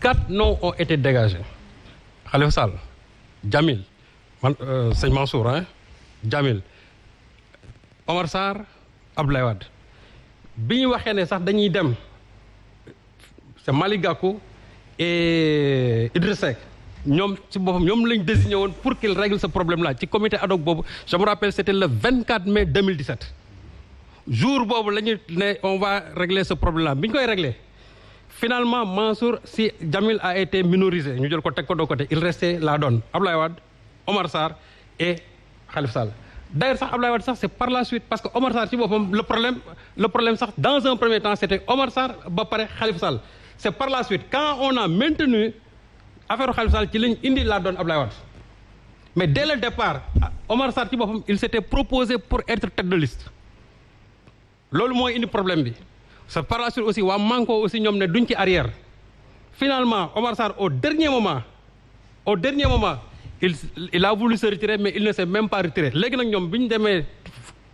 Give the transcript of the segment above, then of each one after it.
4 noms ont été dégagés. Khalifa Sall, Jamil, Sëñ Mansour, Jamil, Omar Sarr, Abdoulaye Wade. bi ñu waxee ne sax dañuy dem c'est Malick Gakou et Idrissa Seck ñoom ci boppam ñoom lañ désigné woon pour qu'il règle ce problème là ci comité ad hoc boobu je me rappelle c'était le 24 mai 2017 jour boobu la ñu ne on va régler ce problème là bi ñu koy régler finalement Mansour Sy Djamil a été minorisé ñu jël ko teg ko de côté il restait la donne Abdoulaye Wade Omar Sarr et Khalifa Sall. D'ailleurs sax Abdoulaye Wade sax c'est par la suite parce que Omar Sarr ci boppam le problème sax dans un premier temps c'était Omar Sarr ba pare Khalifa Sall c'est par la suite quand on a maintenu affaire Khalifa Sall ci lañ indi la donne Abdoulaye Wade mais dès le départ Omar Sarr ci boppam il s'était proposé pour être tête de liste loolu mooy indi problème bi c'est par la suite aussi waa Manko aussi ñoom ne duñ ci arrière finalement Omar Sarr au dernier moment il a voulu se retirer mais il ne s'est même pas retiré léegi nag ñoom bi ñu demee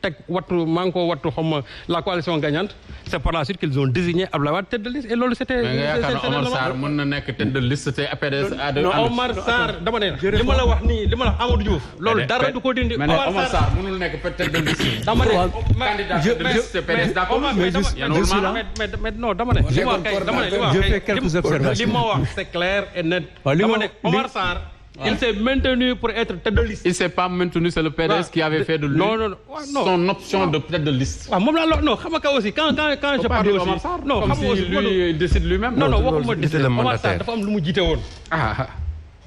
teg wattu Manko wattu xawma la coalition gagnante c'est par la suite qu'ils ont désigné Abdoulaye Wade tête de liste et loolu c'était. mais nga yaakaar ne Omar Sarr mën na nekk tête de liste te PDS. non Omar Sarr dama ne li ma la wax nii li ma la wax Amadou Diouf. loolu dara du ko dindi. Omar Sarr mënul nekk tête de liste. dama ne candidat de liste PDS d'accord mais non dama ne. li ma wax c'est clair et net. dama ne Omar Sarr. Il s'est maintenu pour être tête de liste. Il s'est pas maintenu, c'est le PDS qui avait fait de lui son option de tête de liste. waaw moom laa non xam nga aussi quand je parle aussi Omar Sarr non xam nga aussi lui décide lui-même. non waxuma décide Omar Sarr dafa am lu mu jiite woon.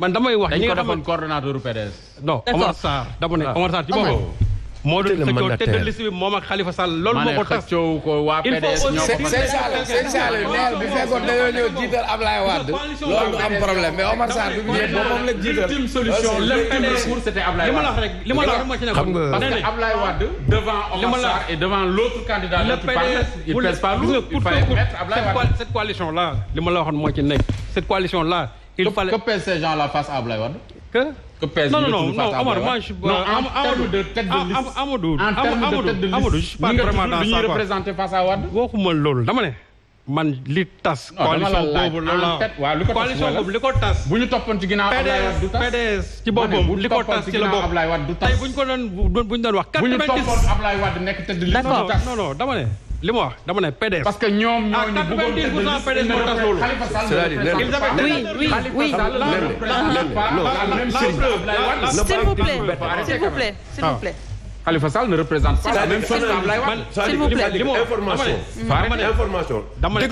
man damay wax dañu ko defoon coordonnateur PDS. non Omar Sarr dama ne Omar Sarr ci boppam. moo doon xëccoo tête de liste bi moom ak Khalifa Sall loolu moo ko tas xëccoo ko waa PDS ñoo ko seen Sall neel bi fekkoon dañoo ñëw jiital Ablaye Wade loolu du am problème mais Omar Sarr bi mu ñëw moom la jiital l'ultime solution l'ultime recours c'était Ablaye Wade li ma la wax rek moo ci nekk parce que Ablaye Wade devant Omar Sarr et devant l'autre candidat dont tu parles il pèse pas lourd il fallait mettre Ablaye Wade cette coalition là li ma la waxoon moo ci nekk cette coalition là il fallait que pèsent ces gens là face à Ablaye Wade que pèse non Omar moi je en termes de tête de liste Amadou je suis pas vraiment dans ça représenter face à Wade waxuma loolu dama ne man li tas coalition boobu loolu coalition boobu li ko tas bu ñu toppoon ci ginnaaw Ablaye Wade du tas PDS ci boppam li ko tas ci la bokk Ablaye Wade du tas tey bu ñu ko doon wax 90 bu ñu toppoon Ablaye Wade nekk tête de liste du tas non dama ne li ma wax dama ne PDS parce que ñoom ñoo ñu bëggoon tête de liste PDS moo tas loolu s'il vous plaît Khalifa Sall ne représente pas la même chose qu'Ablaye Wade. S'il vous plaît. information. dama ne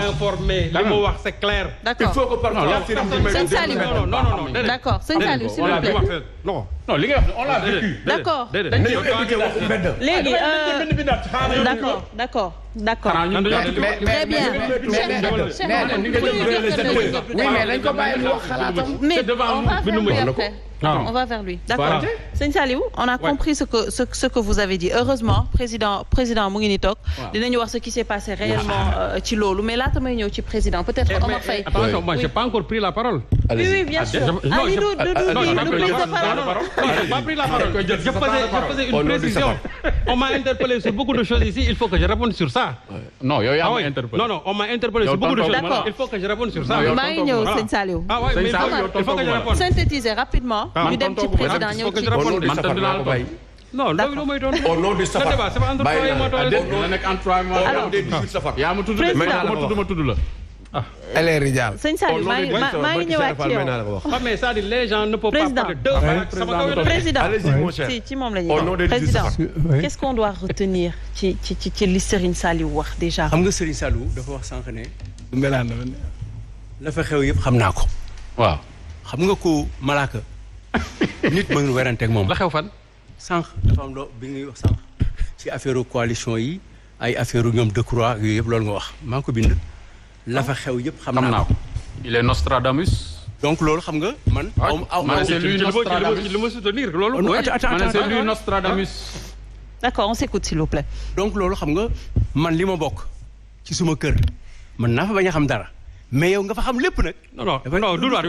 informé li ma wax c'est clair. D'accord. Il faut que parfois Sëñ Saliou non. D'accord Sëñ Saliou s'il vous plaît. non li nga wax on l'a vécu. D'accord. léegi d'accord. Très bien. oui mais dañ ko bàyyi mu wax xalaatam. Mais on va vers lui. D'accord. Sëñ Saliou, on a compris ce que vous avez dit. Heureusement, président mu ngi ni toog dinañu wax ce qui s'est passé réellement ci loolu mais laata may ñëw ci président peut-être Omar Faye. Attention, moi j'ai pas encore pris la parole. Oui, bien sûr. Ali nous prise de parole. J'ai pas pris la parole. Je faisais une précision. On m'a interpellé sur beaucoup de choses ici, il faut que je réponde sur ça. Non, yow yaa ma interpellé. Non, on m'a interpellé sur beaucoup de choses. D'accord. Il faut que je réponde sur ça. maa ngi ñëw Sëñ Saliou. Ah ouais, mais il faut que je réponde. Synthétiser rapidement. ñu dem ci président ñëw ci. Non, loolu mooy doon. Au nom du Safar. C'est pas entre toi et moi. Dina nekk entre toi et moi. Yaa ma tudd de ma tudd la. Elle est rijal. Sëñ Saliou maa ngi ñëwaat ci yow. Mais ça dit les gens ne peuvent pas parler deux fois. Président Allez-y mon cher. ci moom la ñuy président qu'est-ce qu'on doit retenir ci li Serigne Saliou wax déjà. xam nga Serigne Saliou dafa wax sànq ne. mbelaan la fa xew yëpp xam naa ko. waaw xam nga ko malaaka nit mën nga werante ak moom. la xew fan. sànq dafa am loo bi ngay wax sànq ci affaire coalition yi ay affaire ñoom Decroix yooyu yëpp loolu nga wax maa ngi ko bind. la fa xew yëpp xam naa ko. il est Nostradamus. donc loolu xam nga man. c'est lui Nostradamus li ma soutenir loolu. c'est lui Nostradamus. D'accord, on s'écoute s'il vous plaît. donc loolu xam nga man li ma bokk ci suma kër man naa fa bañ a xam dara mais yow nga fa xam lépp nag. non du doon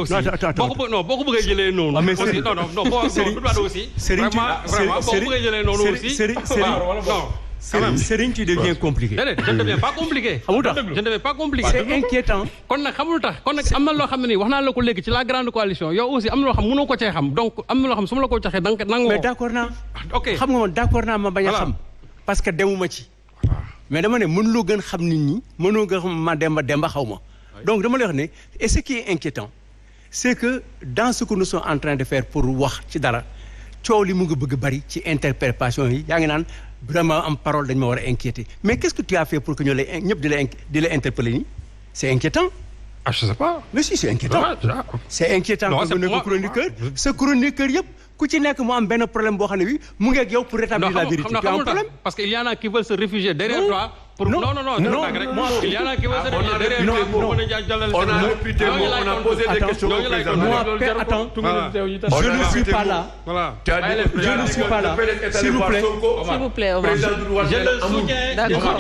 aussi. boo ko bëggee jëlee noonu. mais aussi non boo du doon aussi. Serigne vraiment boo ko bëggee jëlee noonu aussi. Serigne tu deviens compliqué. déedéet je ne deviens pas compliqué. xamul tax je ne deviens pas compliqué. c'est inquiétant. kon nag xamul tax kon nag am na loo xam ne nii wax naa la ko léegi ci la grande coalition yow aussi am na loo xam mënoo ko cee xam donc am na loo xam su ma la ko joxee da nga nangoo. mais d'accord naa. ok xam nga man d'accord naa ma bañ a xam. parce que demuma ci. mais dama ne mënuloo gën xam nit ñi mënoo gën xam ma demba xaw ma. donc dama lay wax ne et ce qui est inquiétant c'est que dans ce que nous sommes en train de faire pour wax ci dara coow li mu ngi bëgg bari ci interprétation yi yaa ngi naan vraiment am parole dañ ma war a inquiéter mais qu'est-ce que tu as fait pour que ñu lay ñëpp di la interpeller nii c'est inquiétant. ah je sais pas. mais si c'est inquiétant. c'est inquiétant que nga nekk chroniqueur sa chroniqueur yëpp ku ci nekk mu am benn problème boo xam ne bi mu ngi ak yow pour rétablir la vérité. tu as un problème parce que il y en a qui veulent se réfugier derrière toi. pour non il y en a qui veulent se réfugier derrière toi pour mën a jàllale. on a réputé on a posé des questions au président. je ne suis pas là. voilà je ne suis pas là. s'il vous plaît. S'il vous plaît, Omar. Je le soutiens. D'accord.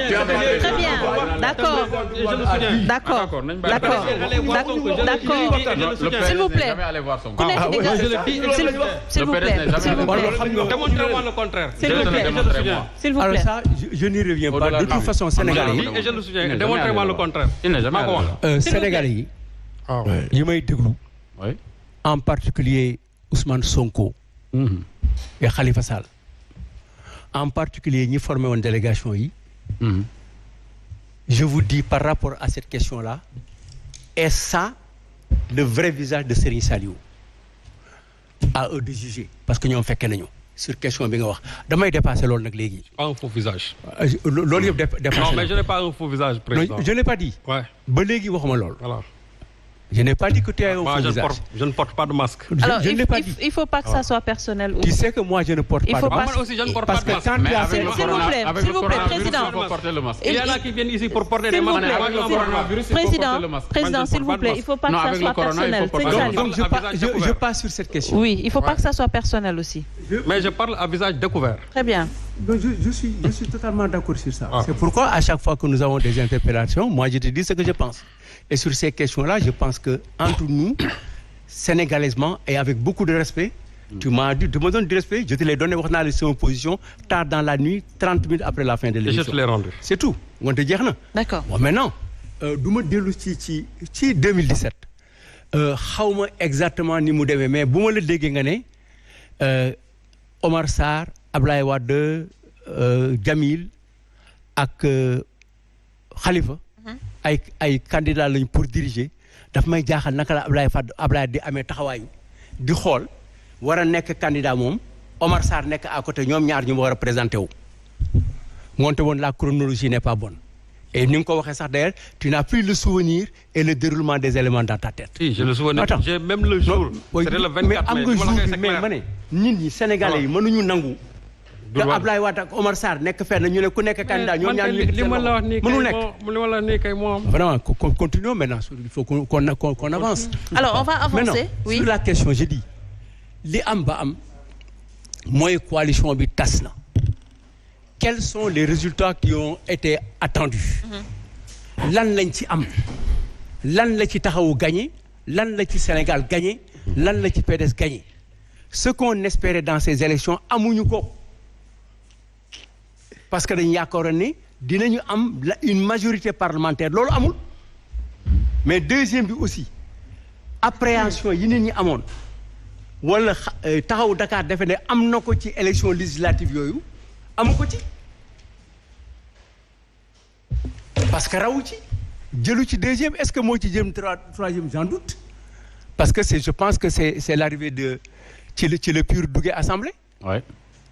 Très bien. D'accord. D'accord. D'accord. S'il vous plaît. S'il vous plaît. Démontrez-moi le contraire. S'il vous plaît. S'il vous plaît. Alors ça, je n'y reviens pas. De toute façon, Sénégalais yi. Et je le soutiens. Démontrez-moi le contraire. Sénégalais yi may déglu. En particulier Ousmane Sonko. Et Khalifa Sall. En particulier ñi formé woon délégation yi. Je vous dis par rapport à cette question-là, est ça le vrai visage de Serigne Saliou? À eux de juger parce que ñoom fekke nañu sur question bi nga wax damay dépasser loolu nag léegi. Pas un faux visage. loolu yëpp dépassé. Non mais je n'ai pas un faux visage président. Non, je n'ai pas dit. Ouais. ba léegi waxuma loolu. Voilà. Je n'ai pas dit que tu as un faux visage. Je ne porte pas de masque. Alors, je ne l'ai pas dit. Il faut pas que ça soit personnel. Tu sais que moi je ne porte pas de masque. Moi aussi je ne porte parce pas de masque. Parce que quand tu as fait s'il vous plaît, président. Il y en a qui viennent ici pour porter des masques. Président, s'il vous plaît, il faut pas que ça soit personnel. Donc je passe sur cette question. Oui, il faut pas que ça soit personnel aussi. Mais je parle à visage découvert. Très bien. Je suis totalement d'accord sur ça. C'est pourquoi à chaque fois que nous avons des interpellations, moi je te dis ce que je pense. Et sur ces questions-là, je pense que entre nous, sénégalaisement et avec beaucoup de respect, tu m'as dit, tu me donnes du respect, je te l'ai donné, on a laissé en position tard dans la nuit, 30 minutes après la fin de l'émission. Et je te l'ai rendu. C'est tout. On te dit rien. D'accord. Bon, maintenant, du ma dellu ci 2017. xawma exactement ni mu demee mais bu ma la déggee nga ne Omar Sarr, Ablaye Wade, Jamil ak Khalifa. ay candidats lañu pour diriger daf may jaaxal naka la Ablaye di amee taxawaayu di xool war a nekk candidat moom Omar Sarr nekk à côté ñoom ñaar ñu war a présenté wu. moonte woon la chronologie n'est pas bonne et ni nga ko waxee sax d'ailleurs tu n'as plus le souvenir et le déroulement des éléments dans ta tête. Si, j'ai le souvenir. Attends. J'ai même le jour. C'était le 24 mai. mais am nga jour bi mais ma ne nit ñi Sénégalais yi mënuñu nangu. te Ablaye Wade ak Omar Sarr nekk fenn ñu ne ku nekk candidat ñoom ñaar ñu li ma la wax nii kay mënu nekk li ma la wax nii kay moom. Vraiment continuons maintenant il faut qu'on avance. Alors on va avancer. Maintenant, oui. Sur la question je dis li am ba am mooy coalition bi tas na. Quels sont les résultats qui ont été attendus? Lan lañ ci am lan la ci taxawu gagné lan la ci Sénégal gagné lan la ci PDS gagné ce qu'on espérait dans ces élections amuñu ko. Parce que dañu yaakaaroon ne dinañu am une majorité parlementaire loolu amul mais deuxième bi aussi appréhension yi nit ñi amoon wala taxawu Dakar defe ne am na ko ci élection législative yooyu amu ko ci parce que rawu ci jëlu ci deuxième est-ce que moo ci jëm troisième j'en doute parce que je pense que c'est l'arrivée de ci le pur duggee assemblée. Ouais.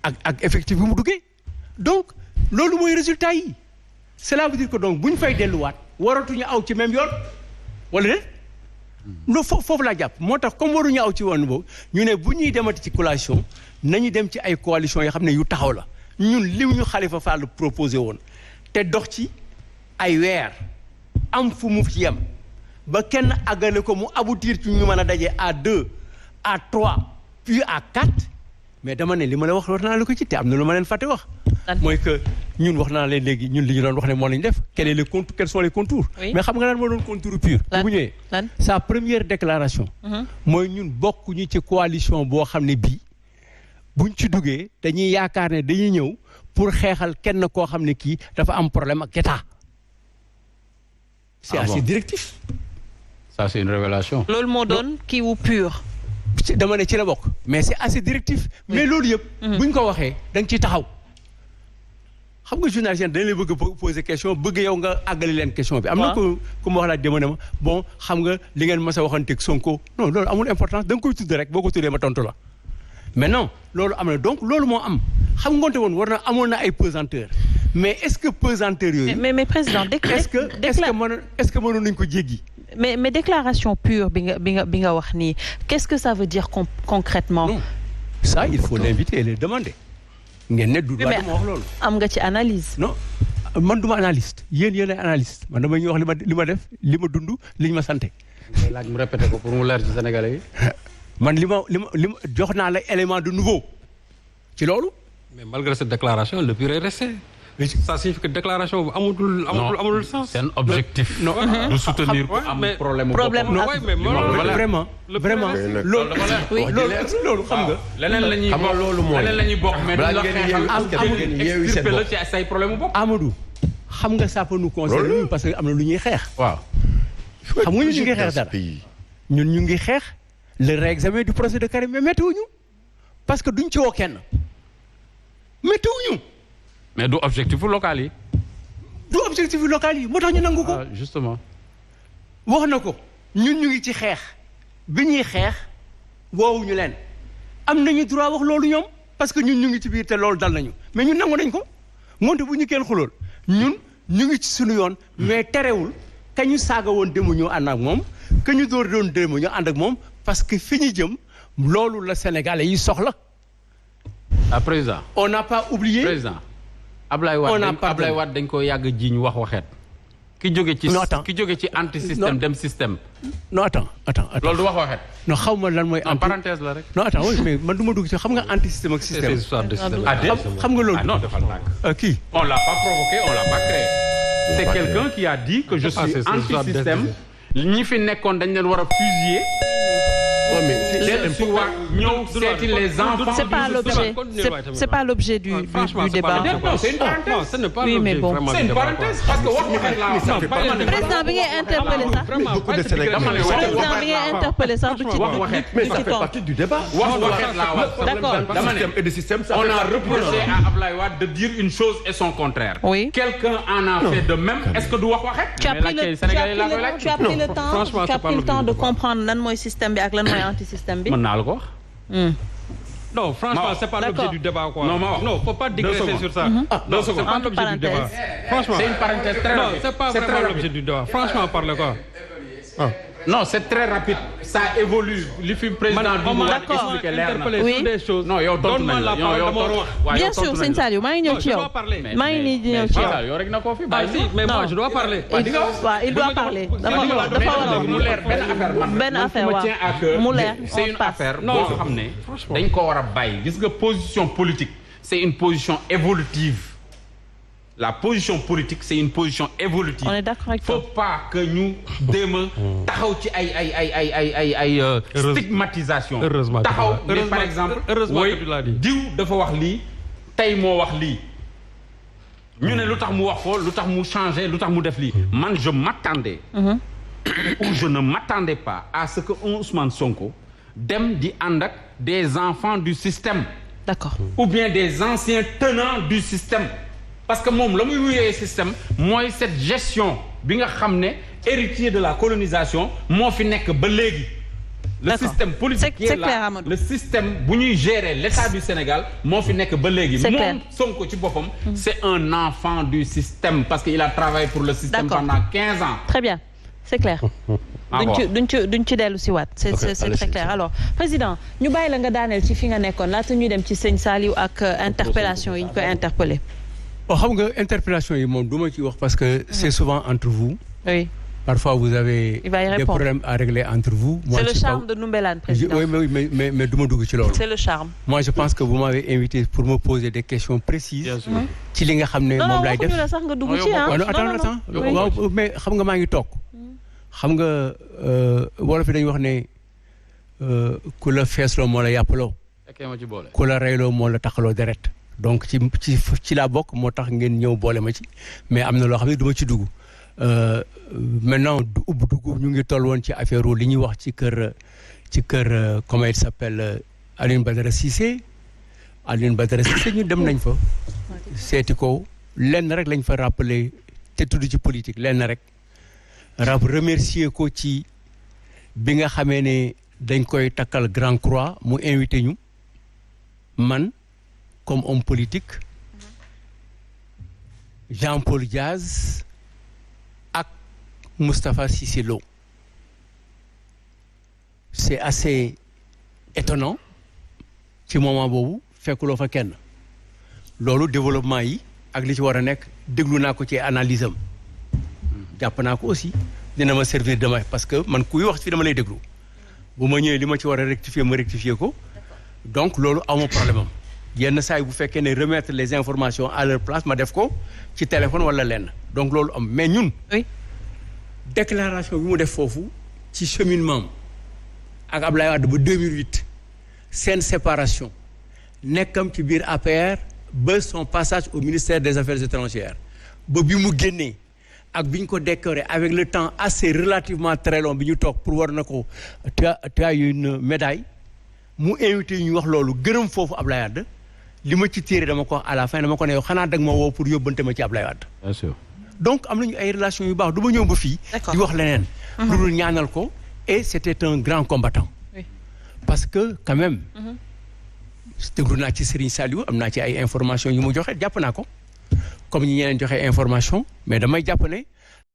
ak effectif bi mu duggee donc loolu mooy résultat yi cela veut dire que donc bu ñu fay delluwaat waratuñu aw ci même yoon wala déet loolu foofu laa jàpp moo tax comme waruñu aw ci woon boobu ñu ne bu ñuy demati ci coalition nañu dem ci ay coalition yoo xam ne yu taxaw la ñun li ñu Khalifa Fall proposé woon te dox ci ay weer am fu mu ci yem ba kenn àggale ko mu aboutir ci ñu mën a daje à 2 à 3 puis à 4 mais dama ne li ma la wax naa la ko ci te am na lu ma leen fàtte wax. mooy que ñun wax naa leen léegi ñun li ñu doon wax ne moo lañ def quels sont les contours. Oui. mais xam nga lan moo doon contour pur. bu ñëwee sa première déclaration. mooy ñun bokkuñu ci coalition boo xam ne bii buñ ci duggee dañuy yaakaar ne dañuy ñëw pour xeexal kenn koo xam ne kii dafa am problème ak état. c'est assez directif. Ça c'est une révélation. loolu moo doon kii wu pur. dama ne ci la bokk mais c'est assez directif. mais loolu yëpp. buñ ko waxee da nga ciy taxaw. xam nga journaliste dañ lay bëgg a poser question bëgg yow nga àggali leen question bi. am na ku ma wax laa dema ne ma bon xam nga li ngeen mas a waxanteeg Sonko non loolu amul importance da nga koy tudd rek boo ko tuddee ma tontu la. mais non loolu am na donc loolu moo am xam ngoonte woon war na amoon na ay pesanteur mais est-ce que pesanteur yooyu. mais président est-ce que mënoon nañu ko jéggi. mais déclaration pure bi nga wax nii qu'est-ce que ça veut dire concrètement. non ça il faut l'inviter et le demander. ngeen ne du wax loolu. am nga ci analyse. non man duma analyste yéen ay analyste man damay ñuy wax li ma def li ma dund li ñu ma santé. laaj mu répété ko pour mu leer ci Sénégalais yi. man li ma jox naa la élément de nouveau ci loolu. mais malgré cette déclaration le pur est resté. ça signifie que déclaration bu amul sens. c'est un objectif. non de soutenir ko am problème. vraiment loolu xam nga. leneen la ñuy bokk loolu mooy leneen la ñuy bokk mais duñ la xeexal ci say problème bopp. Amadou xam nga ça peut nous concerner parce que am na lu ñuy xeex. waaw. xam nga ñu ngi xeex dara ñun ñu ngi xeex le réexamen du procès de Karim mais méttiwuñu parce que duñ ci woo kenn méttiwuñu. mais du objectif local yi. du objectif local yi moo tax ñu nangu ko. justement. wax na ko ñun ñu ngi ci xeex bi ñuy xeex woowuñu leen am nañu droit wax loolu ñoom parce que ñun ñu ngi ci biir te loolu dal nañu mais ñun nangu nañ ko moonte bu ñu kenn xulool ñun ñu ngi ci suñu yoon mais terewul ka ñu saaga woon démb ñoo ànd ak moom ka ñu door doon démb ñoo ànd ak moom parce que fi ñu jëm loolu la Sénégalais yi soxla. président. on n'a pas oublié. président. Ablaye Wade dañ ko yàgg jiiñ wax waxeet. ki jóge ci anti système dem système. non attends. loolu du wax waxeet. non xaw ma lan mooy. en parenthèse la rek. non attends oui mais man du ma dugg ci xam nga anti système ak système. xam nga loolu. non defal naa kii. on l'a pas provoqué on l'a pas créé. c'est quelqu'un qui a dit que je suis anti système. ñi fi nekkoon dañ leen war a fusiller. C'est pas l'objet du débat. Oui, mais bon. C'est une parenthèse parce que wax waxet la. Président bi ngay interpellé sax. Président bi ngay interpellé sax du ci mais ça fait partie du débat. wax waxet la wax. D'accord. On a reproché à Ablaye Wade de dire une chose et son contraire. Oui. Quelqu'un en a fait de même. Est-ce que du wax waxet? Tu as pris le temps de comprendre lan mooy système bi ak lan mooy anti-système bi. mën naa la ko wax. Non, franchement, c'est pas l'objet du débat, quoi. Non, faut pas digresser sur ça. Non, c'est pas l'objet du débat. Franchement. C'est une parenthèse très rapide. Non, c'est pas vraiment l'objet du débat. Franchement, parle quoi. Non, c'est très rapide. Ça évolue. Le film président du oui. Des choses. Non, yow tontu donne-moi la parole. Bien sûr, Sëñ Saliou, maa ngi ñëw ci yow. maa ngi nii di ñëw ci yow. yow rek na ko fi Ah si, mais moi je dois parler. Il doit parler. Dafa war a mu leer benn affaire waaw mu leer. C'est une affaire boo xam ne dañ ko war a bàyyi. Gis nga position politique, c'est une position évolutive. La position politique, c'est une position évolutive. On est d'accord avec toi. Faut pas que ñu déema taxaw ci ay stigmatisation. Heureusement. Taxaw mais par exemple. Heureusement que tu l'as dit. Diw dafa wax lii tey moo wax lii. ñu ne lu tax mu wax ko lu tax mu changer lu tax mu def lii. Man je m'attendais. Ou je ne m'attendais pas à ce que Ousmane Sonko dem di ànd ak des enfants du système. D'accord. Ou bien des anciens tenants du système. Parce que moom la muy wuyee système mooy cette gestion bi nga xam ne héritier de la colonisation moo fi nekk ba léegi. Le système politique qui est là, le système bu ñuy gérer l'État du Sénégal moo fi nekk ba léegi. Moom Sonko ci boppam. C'est un enfant du système parce que il a travaillé pour le système pendant 15 ans. Très bien, c'est clair. duñ ci dellu si waat c'est très clair. Alors président ñu bàyyi la nga daaneel ci fi nga nekkoon laata ñuy dem ci sëñ Saliou ak interpellation yi ñu koy interpellé. xam nga interpellation yi moom du ma ci wax parce que c'est souvent entre vous. Oui. Parfois vous avez des problèmes à régler entre vous. C'est le charme de Ndoumbelane, président. Oui, mais du ma dugg ci loolu. C'est le charme. Moi je pense que vous m'avez invité pour me poser des questions précises. ci li nga xam ne moom laay def. non sax nga dugg ci attends waaw mais xam nga maa ngi toog. xam nga wolof yi dañuy wax ne ku la feesloo moo la yàppaloo. ku la reyloo moo la taxaloo deret donc ci laa bokk moo tax ngeen ñëw boole ma ci mais am na loo xam ne du ma ci dugg maintenant dugg ñu ngi toll woon ci affaire li ñuy wax ci kër comment il s'appelle Alioune Badara Cissé ñu dem nañ fa seeti ko lenn rek lañ fa rappelé te tudd ci politique lenn rek remercier ko ci bi nga xamee ne dañ koy takkal Grand Croix mu invité ñu man comme homme politique Jean-Paul Diaz ak Moustapha Cissé Lo c'est assez étonnant ci moment boobu fekkuloo fa kenn loolu développement yi ak li ci war a nekk déglu naa ko ci analyse am jàpp naa ko aussi dina ma servir demain parce que man kuy wax fi dama lay déglu bu ma ñëwee li ma ci war a rectifier ma rectifier ko donc loolu awma problème am yenn saa yi bu fekkee ne remettre les informations à leur place ma def ko ci téléphone wala lenn donc loolu am mais ñun déclaration bi mu def foofu ci cheminement ak Ablaye Wade ba 2008 seen séparation nekkam ci biir APR ba son passage au ministère des Affaires étrangères ba bi mu génnee ak bi ñu ko décoré avec le temps assez relativement très long bi ñu toog pour war na ko tu as une médaille mu invité ñu wax loolu gërëm foofu Ablaye Wade li ma ci téere dama ko wax à la fin dama ko ne yow xanaa dag ma woo pour yóbbante ma ci Ablaye Wade. Bien sûr. Donc am nañu ay relations yu baax du ma ñëw ba fii. di wax leneen. lu dul ñaanal ko et c'était un grand combattant. Oui. Parce que quand même. déglu naa ci Serigne Saliou am naa ci ay informations yu mu joxe jàpp naa ko comme ñi ñeneen joxe information mais damay jàpp ne